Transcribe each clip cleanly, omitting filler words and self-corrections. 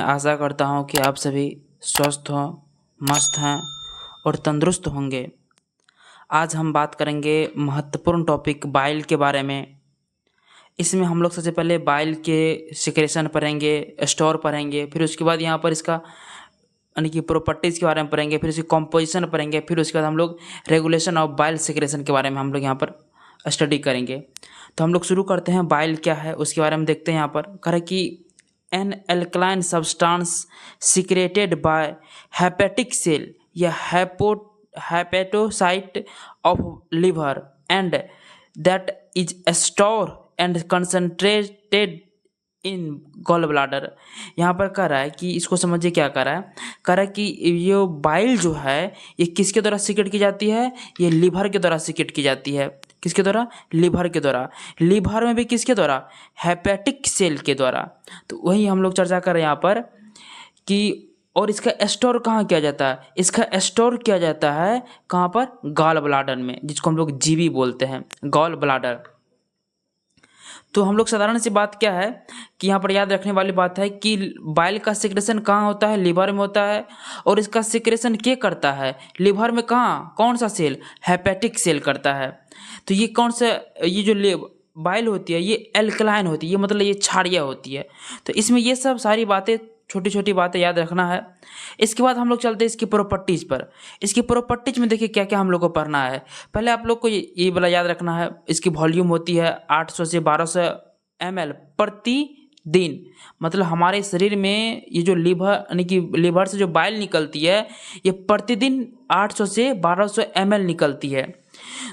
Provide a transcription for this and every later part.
आशा करता हूँ कि आप सभी स्वस्थ हों, मस्त हैं और तंदुरुस्त होंगे। आज हम बात करेंगे महत्वपूर्ण टॉपिक बाइल के बारे में। इसमें हम लोग सबसे पहले बाइल के सिक्रेशन पढ़ेंगे, स्टोर पढ़ेंगे, फिर उसके बाद यहाँ पर इसका यानी कि प्रॉपर्टीज़ के बारे में पढ़ेंगे, फिर उसकी कॉम्पोजिशन पढ़ेंगे, फिर उसके बाद हम लोग रेगुलेशन ऑफ बाइल सिक्रेशन के बारे में हम लोग यहाँ पर स्टडी करेंगे। तो हम लोग शुरू करते हैं। बाइल क्या है उसके बारे में देखते हैं। यहाँ पर कह रहे कि an alkaline substance secreted by hepatic cell या hepatocyte of liver and that is store and concentrated in gall bladder. यहाँ पर कह रहा है कि इसको समझिए क्या कह रहा है। कह रहा है कि ये बाइल जो है ये किसके द्वारा सीक्रेट की जाती है? ये लिवर के द्वारा सीक्रेट की जाती है। किसके द्वारा? लिवर के द्वारा। लिवर में भी किसके द्वारा? हेपेटिक सेल के द्वारा। तो वही हम लोग चर्चा कर रहे हैं यहाँ पर कि और इसका स्टोर कहाँ किया जाता है? इसका स्टोर किया जाता है कहाँ पर? गॉल ब्लाडर में, जिसको हम लोग जीबी बोलते हैं, गॉल ब्लाडर। तो हम लोग साधारण सी बात क्या है कि यहाँ पर याद रखने वाली बात है कि बाइल का सिक्रेशन कहाँ होता है? लिवर में होता है। और इसका सिक्रेशन क्या करता है? लिवर में कहाँ? कौन सा सेल? हेपेटिक सेल करता है। तो ये कौन सा, ये जो बाइल होती है ये एल्कलाइन होती है, ये मतलब ये क्षारीय होती है। तो इसमें ये सब सारी बातें, छोटी छोटी बातें याद रखना है। इसके बाद हम लोग चलते हैं इसकी प्रॉपर्टीज़ पर। इसकी प्रॉपर्टीज में देखिए क्या क्या हम लोग को पढ़ना है। पहले आप लोग को ये वाला याद रखना है। इसकी वॉल्यूम होती है 800 से 1200 ml प्रति दिन। मतलब हमारे शरीर में ये जो लिवर यानी कि लिवर से जो बाइल निकलती है ये प्रतिदिन 800 से 1200 ml निकलती है।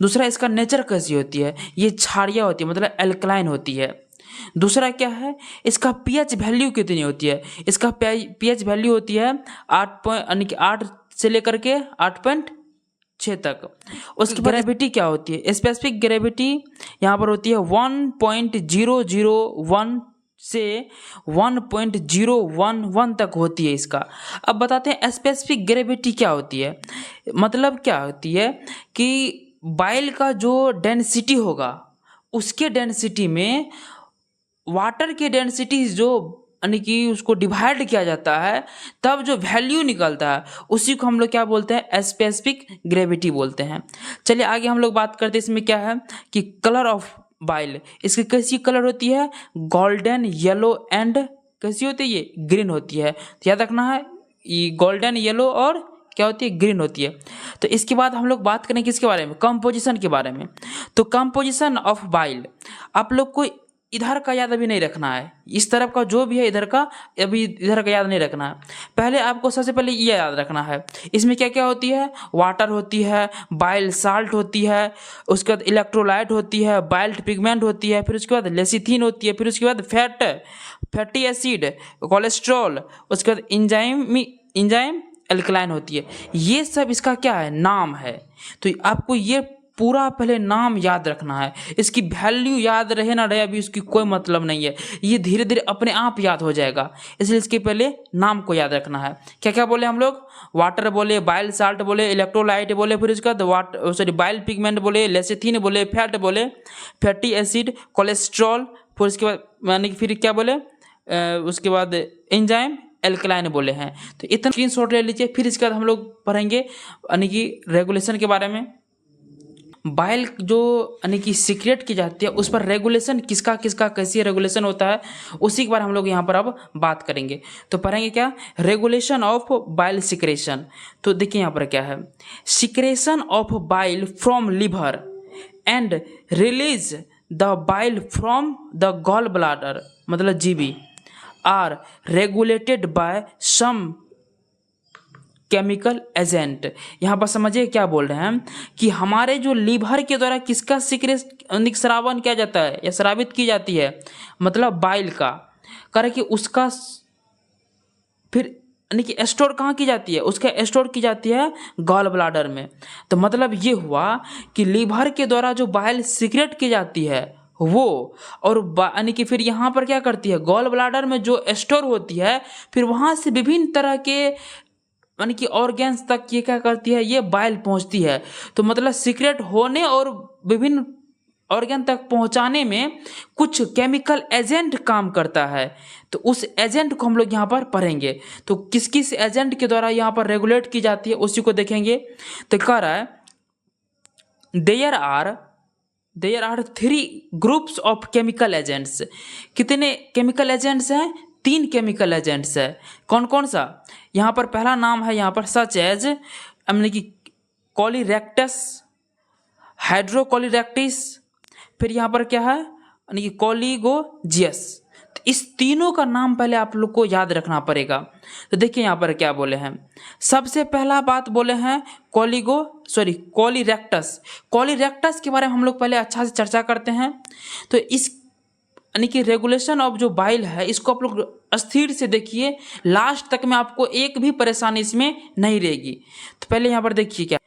दूसरा, इसका नेचर कैसी होती है? ये क्षारीय होती है, मतलब एल्कलाइन होती है। दूसरा क्या है? इसका पीएच वैल्यू कितनी होती है? इसका पीएच वैल्यू होती है 8 से लेकर के 8.6 तक। उसकी ग्रेविटी क्या होती है? स्पेसिफिक ग्रेविटी यहाँ पर होती है 1.001 से 1.011 तक होती है इसका। अब बताते हैं स्पेसिफिक ग्रेविटी क्या होती है। मतलब क्या होती है कि बाइल का जो डेंसिटी होगा उसके डेंसिटी में वाटर की डेंसिटी जो यानी कि उसको डिवाइड किया जाता है, तब जो वैल्यू निकलता है उसी को हम लोग क्या बोलते हैं? स्पेसिफिक ग्रेविटी बोलते हैं। चलिए आगे हम लोग बात करते हैं। इसमें क्या है कि कलर ऑफ बाइल, इसकी कैसी कलर होती है? गोल्डन, येलो एंड कैसी होती है? ये ग्रीन होती है। तो याद रखना है, ये गोल्डन, येलो और क्या होती है? ग्रीन होती है। तो इसके बाद हम लोग बात करेंगे किसके बारे में? कंपोजिशन के बारे में। तो कंपोजिशन ऑफ बाइल आप लोग को इधर का याद अभी नहीं रखना है। इस तरफ का जो भी है इधर का, अभी इधर का याद नहीं रखना है। पहले आपको सबसे पहले ये याद रखना है इसमें क्या क्या होती है? वाटर होती है, बाइल साल्ट होती है, उसके बाद इलेक्ट्रोलाइट होती है, बाइल पिगमेंट होती है, फिर उसके बाद लेसिथिन होती है, फिर उसके बाद फैटी एसिड, कोलेस्ट्रॉल, उसके बाद इंजाइम एल्कलाइन होती है। ये सब इसका क्या है? नाम है। तो आपको ये पूरा पहले नाम याद रखना है। इसकी वैल्यू याद रहे ना रहे अभी उसकी कोई मतलब नहीं है, ये धीरे धीरे अपने आप याद हो जाएगा। इसलिए इसके पहले नाम को याद रखना है। क्या क्या बोले हम लोग? वाटर बोले, बाइल साल्ट बोले, इलेक्ट्रोलाइट बोले, फिर उसके बाद बाइल पिगमेंट बोले, लेसिथिन बोले, फैट बोले, फैटी एसिड, कोलेस्ट्रॉल, फिर उसके बाद यानी कि फिर क्या बोले उसके बाद एंजाइम एल्कलाइन बोले हैं। तो इतना स्क्रीनशॉट ले लीजिए। फिर इसके बाद हम लोग पढ़ेंगे यानी कि रेगुलेशन के बारे में। बाइल जो यानी कि सीक्रेट की जाती है उस पर रेगुलेशन किसका किसका कैसी रेगुलेशन होता है उसी के बारे हम लोग यहाँ पर अब बात करेंगे। तो पढ़ेंगे क्या? Regulation of bile secretion. तो देखिए यहाँ पर क्या है, secretion of bile from liver and release the bile from the gall bladder, मतलब GB, are regulated by some chemical agent. यहाँ पर समझिए क्या बोल रहे हैं कि हमारे जो लीवर के द्वारा किसका स्रावन किया जाता है या स्रावित की जाती है, मतलब बाइल का। करे कि उसका फिर यानी कि स्टोर कहाँ की जाती है? उसका स्टोर की जाती है गॉल ब्लाडर में। तो मतलब ये हुआ कि लीवर के द्वारा जो बाइल सीक्रेट की जाती है वो, और यानी कि फिर यहाँ पर क्या करती है? गॉल ब्लाडर में जो स्टोर होती है फिर वहाँ से विभिन्न तरह के यानी कि ऑर्गेन्स तक ये क्या करती है? ये बाइल पहुंचती है। तो मतलब सीक्रेट होने और विभिन्न ऑर्गन तक पहुंचाने में कुछ केमिकल एजेंट काम करता है। तो उस एजेंट को हम लोग यहाँ पर पढ़ेंगे। तो किस किस एजेंट के द्वारा यहाँ पर रेगुलेट की जाती है उसी को देखेंगे। तो कह रहा है there are 3 groups of chemical agents. कितने केमिकल एजेंट्स हैं? 3 केमिकल एजेंट्स है। कौन कौन सा? यहाँ पर पहला नाम है यहाँ पर सच एज यानी कि कॉलीरेक्टस, हाइड्रोकॉलीरेक्टिस, फिर यहाँ पर क्या है यानी कि कॉलीगोजियस। तो इस तीनों का नाम पहले आप लोग को याद रखना पड़ेगा। तो देखिए यहाँ पर क्या बोले हैं। सबसे पहला बात बोले हैं कॉलीरेक्टस। कॉलीरेक्टस के बारे में हम लोग पहले अच्छा से चर्चा करते हैं। तो इस यानी कि रेगुलेशन ऑफ जो बाइल है इसको आप लोग अस्थिर से देखिए, लास्ट तक में आपको एक भी परेशानी इसमें नहीं रहेगी। तो पहले यहाँ पर देखिए क्या,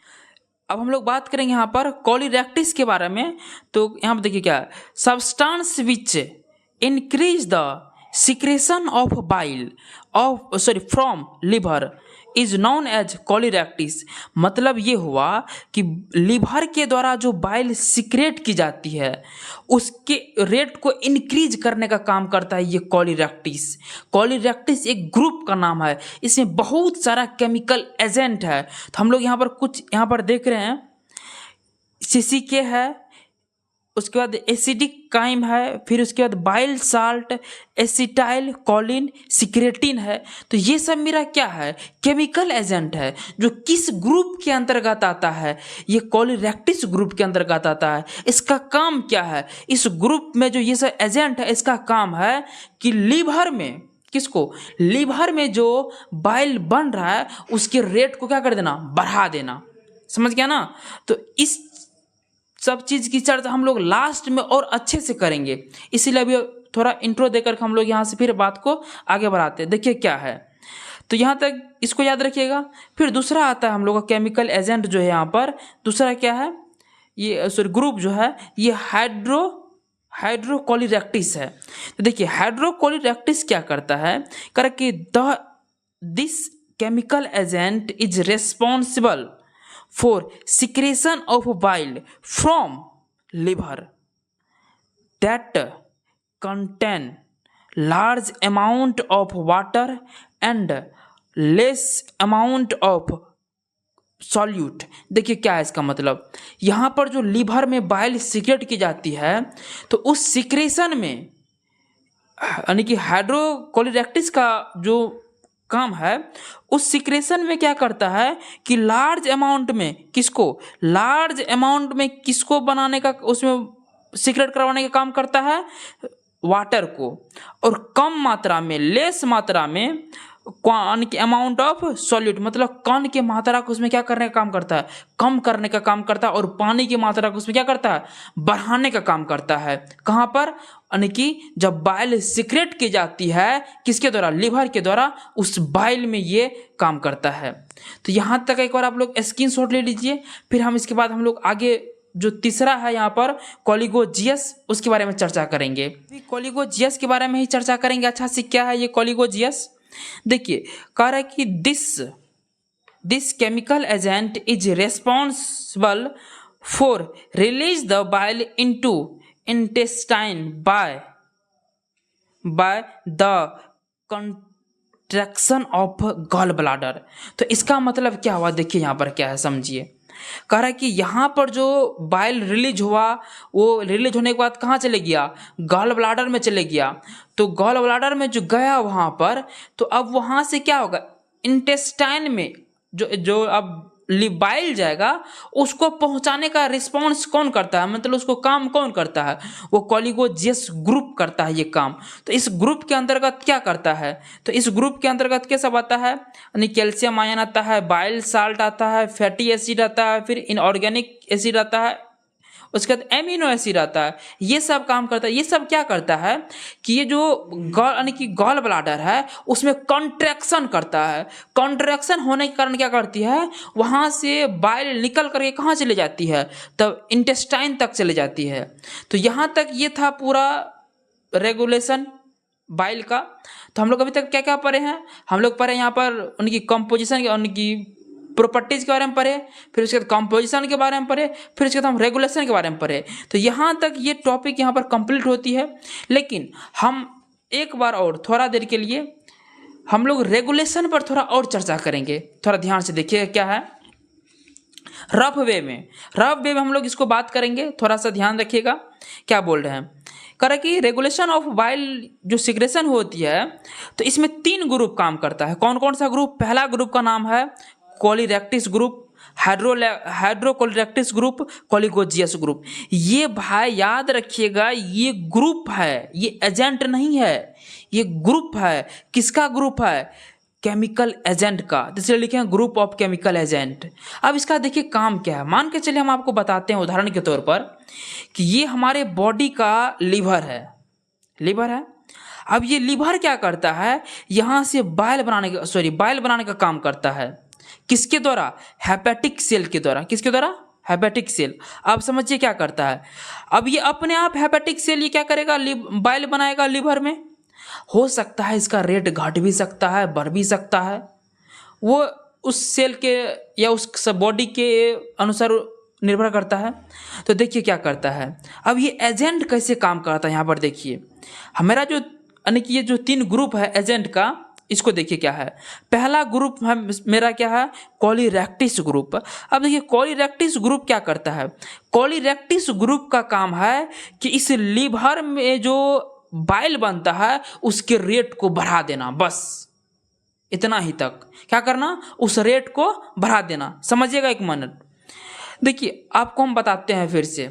अब हम लोग बात करेंगे यहाँ पर कॉलीरेक्टिस के बारे में। तो यहाँ पर देखिए क्या, substance which increase the secretion of bile from liver is known as कॉलीरेक्टिस। मतलब ये हुआ कि लिवर के द्वारा जो बाइल सिक्रेट की जाती है उसके रेट को इंक्रीज करने का काम करता है ये कॉलीरेक्टिस। कॉलीरेक्टिस एक ग्रुप का नाम है, इसमें बहुत सारा केमिकल एजेंट है। तो हम लोग यहाँ पर कुछ यहाँ पर देख रहे हैं, CCK है, उसके बाद एसिडिक काइम है, फिर उसके बाद bile salt, acetyl choline, secretin है। तो ये सब मेरा क्या है? केमिकल एजेंट है जो किस ग्रुप के अंतर्गत आता है? ये कॉलीरेक्टिस ग्रुप के अंतर्गत आता है। इसका काम क्या है? इस ग्रुप में जो ये सब एजेंट है इसका काम है कि लीवर में लीवर में जो बाइल बन रहा है उसके रेट को क्या कर देना? बढ़ा देना। समझ गया ना? तो इस सब चीज़ की चर्चा हम लोग लास्ट में और अच्छे से करेंगे, इसीलिए अभी थोड़ा इंट्रो देकर हम लोग यहाँ से फिर बात को आगे बढ़ाते हैं। देखिए क्या है, तो यहाँ तक इसको याद रखिएगा। फिर दूसरा आता है हम लोग का केमिकल एजेंट जो है यहाँ पर दूसरा क्या है, ये ग्रुप जो है ये हाइड्रोकॉलीरेक्टिस है। तो देखिए हाइड्रोकॉलीरेक्टिस क्या करता है, कर कि this chemical agent is responsible for secretion of bile from liver that contain large amount of water and less amount of solute. देखिए क्या है इसका मतलब, यहाँ पर जो लीवर में बाइल सिक्रेट की जाती है तो उस सिक्रेशन में यानी कि हाइड्रोकॉलीरेक्टिस का जो काम है उस सिक्रेशन में क्या करता है कि लार्ज अमाउंट में किसको बनाने का, उसमें सिक्रेट करवाने का काम करता है वाटर को, और कम मात्रा में लेस मात्रा में अमाउंट ऑफ सॉल्यूट मतलब कण के मात्रा को उसमें क्या करने का काम करता है? कम करने का काम करता है, और पानी की मात्रा को उसमें क्या करता है? बढ़ाने का काम करता है। कहाँ पर? यानी कि जब बाइल सिक्रेट की जाती है किसके द्वारा? लीवर के द्वारा, उस बाइल में ये काम करता है। तो यहाँ तक एक बार आप लोग स्क्रीनशॉट ले लीजिए, फिर हम इसके बाद हम लोग आगे जो तीसरा है यहाँ पर कॉलीगोजियस उसके बारे में चर्चा करेंगे। कॉलीगोजियस के बारे में ही चर्चा करेंगे अच्छा से। क्या है ये कॉलीगोजियस? देखिए कह रहा है कि this chemical agent is responsible for release the bile into intestine by the contraction of gall bladder. तो इसका मतलब क्या हुआ? देखिए यहाँ पर क्या है, समझिए। कह रहा है कि यहाँ पर जो बाइल रिलीज हुआ वो रिलीज होने के बाद कहाँ चले गया? गॉल ब्लाडर में चले गया। तो गॉल ब्लाडर में जो गया वहाँ पर, तो अब वहाँ से क्या होगा? इंटेस्टाइन में जो अब बाइल जाएगा उसको पहुंचाने का रिस्पॉन्स कौन करता है, मतलब उसको काम कौन करता है? वो कॉलीगोजियस ग्रुप करता है ये काम। तो इस ग्रुप के अंतर्गत क्या करता है? तो इस ग्रुप के अंतर्गत क्या सब आता है? यानी कैल्शियम आयन आता है, बाइल साल्ट आता है, फैटी एसिड आता है, फिर इनऑर्गेनिक एसिड आता है, उसके बाद एमिनो एसिड आता है। ये सब काम करता है। ये सब क्या करता है कि ये जो यानी कि गॉल ब्लाडर है उसमें कॉन्ट्रैक्शन करता है। कॉन्ट्रैक्शन होने के कारण क्या करती है? वहाँ से बाइल निकल करके कहाँ चले जाती है? तब इंटेस्टाइन तक चले जाती है। तो यहाँ तक ये था पूरा रेगुलेशन बाइल का। तो हम लोग अभी तक क्या क्या पढ़े हैं? हम लोग पढ़े यहाँ पर उनकी कंपोजिशन, उनकी प्रॉपर्टीज के बारे में पढ़े, फिर उसके बाद कंपोजिशन के बारे में पढ़े, फिर उसके बाद हम रेगुलेशन के बारे में पढ़े। तो यहाँ तक ये टॉपिक यहाँ पर कंप्लीट होती है। लेकिन हम एक बार और थोड़ा देर के लिए हम लोग रेगुलेशन पर थोड़ा और चर्चा करेंगे। थोड़ा ध्यान से देखिए क्या है रफ वे में हम लोग इसको बात करेंगे। थोड़ा सा ध्यान रखिएगा क्या बोल रहे हैं। कह रहे कि रेगुलेशन ऑफ बाइल जो सिक्रेशन होती है तो इसमें 3 ग्रुप काम करता है। कौन कौन सा ग्रुप? पहला ग्रुप का नाम है कोलिरेक्टिस ग्रुप, हाइड्रोकोलिरेक्टिस ग्रुप, कोलिगोजियस ग्रुप। ये भाई याद रखिएगा, ये ग्रुप है, ये एजेंट नहीं है, ये ग्रुप है। किसका ग्रुप है? केमिकल एजेंट का। इसलिए लिखे हैं ग्रुप ऑफ केमिकल एजेंट। अब इसका देखिए काम क्या है, मान के चलिए हम आपको बताते हैं उदाहरण के तौर पर कि ये हमारे बॉडी का लीवर है। अब ये लीवर क्या करता है? यहाँ से बाइल बनाने का काम करता है। किसके द्वारा? हेपेटिक सेल के द्वारा। किसके द्वारा? Hepatic cell. अब समझिए क्या करता है। अब ये अपने आप हेपेटिक सेल ये क्या करेगा? बाइल बनाएगा लीवर में। हो सकता है इसका रेट घट भी सकता है, बढ़ भी सकता है, वो उस सेल के या उस बॉडी के अनुसार निर्भर करता है। तो देखिए क्या करता है। अब ये एजेंट कैसे काम करता है यहाँ पर देखिए। हमारा जो यानी कि ये जो 3 ग्रुप है एजेंट का, इसको देखिए क्या है। पहला ग्रुप है मेरा क्या है? कोलिरेक्टिस ग्रुप। अब देखिए कोलिरेक्टिस ग्रुप क्या करता है। कोलिरेक्टिस ग्रुप का काम है कि इस लीवर में जो बाइल बनता है उसके रेट को बढ़ा देना, बस इतना ही तक। क्या करना? उस रेट को बढ़ा देना। समझिएगा एक मिनट। देखिए आपको हम बताते हैं फिर से,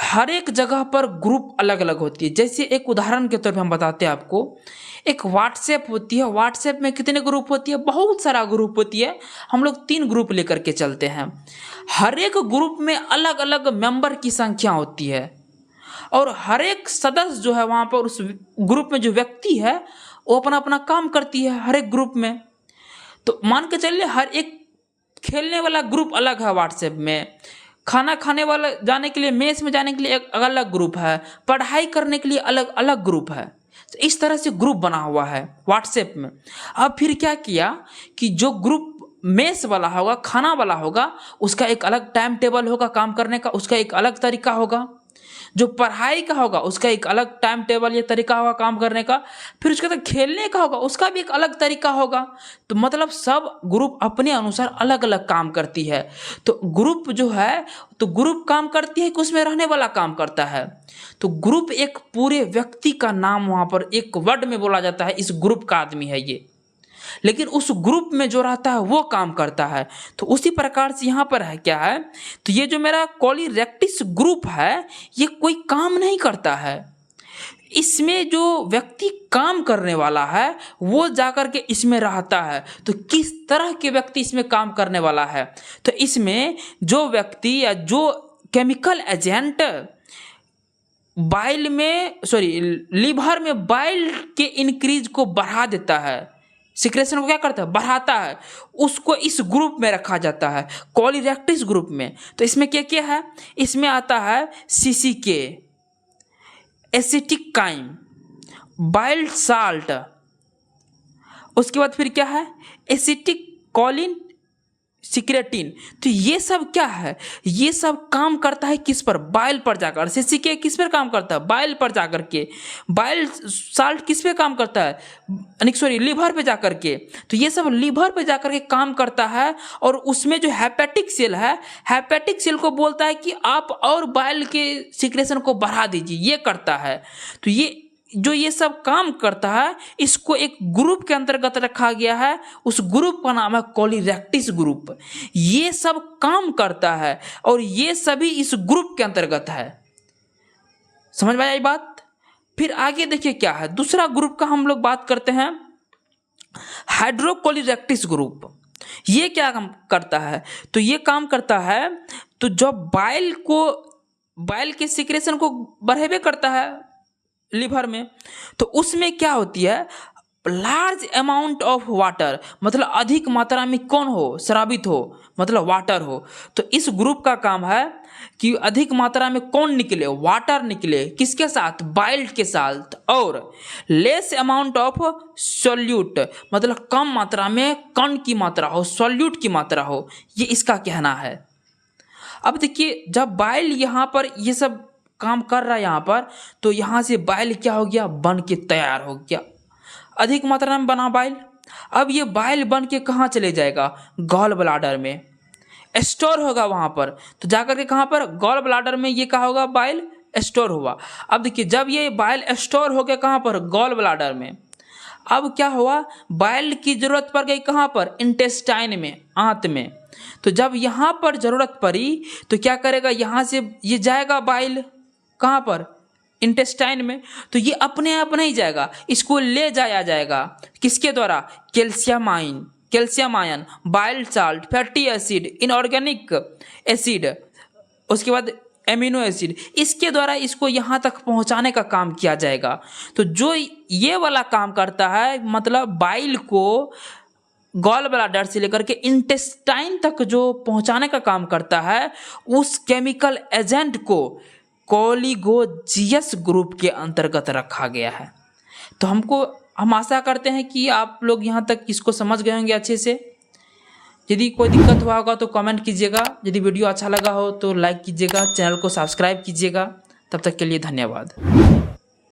हर एक जगह पर ग्रुप अलग अलग होती है। जैसे एक उदाहरण के तौर पे हम बताते हैं आपको, एक व्हाट्सएप होती है। व्हाट्सएप में कितने ग्रुप होती है? बहुत सारा ग्रुप होती है। हम लोग 3 ग्रुप लेकर के चलते हैं। हर एक ग्रुप में अलग अलग मेंबर की संख्या होती है और हर एक सदस्य जो है वहाँ पर उस ग्रुप में जो व्यक्ति है वो अपना अपना काम करती है हर एक ग्रुप में। तो मान के चलिए हर एक खेलने वाला ग्रुप अलग है व्हाट्सएप में, खाना खाने वाला जाने के लिए, मेस में जाने के लिए एक अलग ग्रुप है, पढ़ाई करने के लिए अलग अलग ग्रुप है। तो इस तरह से ग्रुप बना हुआ है व्हाट्सएप में। अब फिर क्या किया कि जो ग्रुप मेस वाला होगा, खाना वाला होगा, उसका एक अलग टाइम टेबल होगा काम करने का, उसका एक अलग तरीका होगा। जो पढ़ाई का होगा उसका एक अलग टाइम टेबल या तरीका होगा काम करने का। फिर उसके बाद खेलने का होगा उसका भी एक अलग तरीका होगा। तो मतलब सब ग्रुप अपने अनुसार अलग अलग काम करती है। तो ग्रुप जो है तो ग्रुप काम करती है कि उसमें रहने वाला काम करता है। तो ग्रुप एक पूरे व्यक्ति का नाम वहाँ पर एक वर्ड में बोला जाता है, इस ग्रुप का आदमी है ये, लेकिन उस ग्रुप में जो रहता है वो काम करता है। तो उसी प्रकार से यहाँ पर है क्या है, तो ये जो मेरा कोलिरेक्टिस ग्रुप है ये कोई काम नहीं करता है। इसमें जो व्यक्ति काम करने वाला है वो जाकर के इसमें रहता है। तो किस तरह के व्यक्ति इसमें काम करने वाला है? तो इसमें जो व्यक्ति या जो केमिकल एजेंट लीवर में बाइल के इंक्रीज को बढ़ा देता है, सिक्रेशन को क्या करता है? बढ़ाता है, उसको इस ग्रुप में रखा जाता है, कोलिरेक्टिस ग्रुप में। तो इसमें क्या क्या है? इसमें आता है CCK, acidic chyme, bile salt, उसके बाद फिर क्या है? Acetylcholine secretin. तो ये सब क्या है? ये सब काम करता है किस पर? बाइल पर जाकर। CCK किस पर काम करता है? बाइल पर जाकर के। बाइल साल्ट किस पे काम करता है? लीवर पे जाकर के। तो ये सब लीवर पे जाकर के काम करता है। और उसमें जो हेपेटिक सेल है, हेपेटिक सेल को बोलता है कि आप और बाइल के सिक्रेशन को बढ़ा दीजिए, ये करता है। तो ये सब काम करता है, इसको एक ग्रुप के अंतर्गत रखा गया है। उस ग्रुप का नाम है कोलिरेक्टिस ग्रुप। ये सब काम करता है और ये सभी इस ग्रुप के अंतर्गत है। समझ में आई बात? फिर आगे देखिए क्या है, दूसरा ग्रुप का हम लोग बात करते हैं, हाइड्रोकोलिरेक्टिस ग्रुप। ये क्या काम करता है? तो ये काम करता है तो जब बाइल के सिक्रेशन को बढ़ावे करता है लीवर में, तो उसमें क्या होती है? लार्ज अमाउंट ऑफ वाटर, मतलब अधिक मात्रा में कौन हो, स्रावित हो, मतलब वाटर हो। तो इस ग्रुप का काम है कि अधिक मात्रा में कौन निकले, वाटर निकले, किसके साथ, बाइल के साथ। और लेस अमाउंट ऑफ सॉल्यूट, मतलब कम मात्रा में कण की मात्रा हो, सॉल्यूट की मात्रा हो, ये इसका कहना है। अब देखिए जब बाइल यहाँ पर ये सब काम कर रहा है यहाँ पर, तो यहाँ से बाइल क्या हो गया, बन के तैयार हो गया, अधिक मात्रा में बना बाइल। अब ये बाइल बन के कहाँ चले जाएगा, गॉल ब्लाडर में स्टोर होगा वहाँ पर। तो जाकर के कहाँ पर, गॉल ब्लाडर में ये कहा होगा, बाइल स्टोर हुआ। अब देखिए जब ये बाइल स्टोर हो गया कहाँ पर, गॉल ब्लाडर में, अब क्या हुआ, बाइल की जरूरत पड़ गई कहाँ पर, इंटेस्टाइन में, आंत में। तो जब यहाँ पर जरूरत पड़ी तो क्या करेगा, यहाँ से ये जाएगा बाइल कहाँ पर, इंटेस्टाइन में। तो ये अपने आप नहीं जाएगा, इसको ले जाया जाएगा किसके द्वारा, calcium ion, bile salt, fatty acid, inorganic acid, उसके बाद एमिनो एसिड, इसके द्वारा इसको यहाँ तक पहुँचाने का काम किया जाएगा। तो जो ये वाला काम करता है, मतलब बाइल को गॉल ब्लाडर से लेकर के इंटेस्टाइन तक जो पहुँचाने का काम करता है, उस केमिकल एजेंट को कोलिगोजियस ग्रुप के अंतर्गत रखा गया है। तो हम आशा करते हैं कि आप लोग यहाँ तक इसको समझ गए होंगे अच्छे से। यदि कोई दिक्कत हुआ होगा तो कमेंट कीजिएगा, यदि वीडियो अच्छा लगा हो तो लाइक कीजिएगा, चैनल को सब्सक्राइब कीजिएगा। तब तक के लिए धन्यवाद।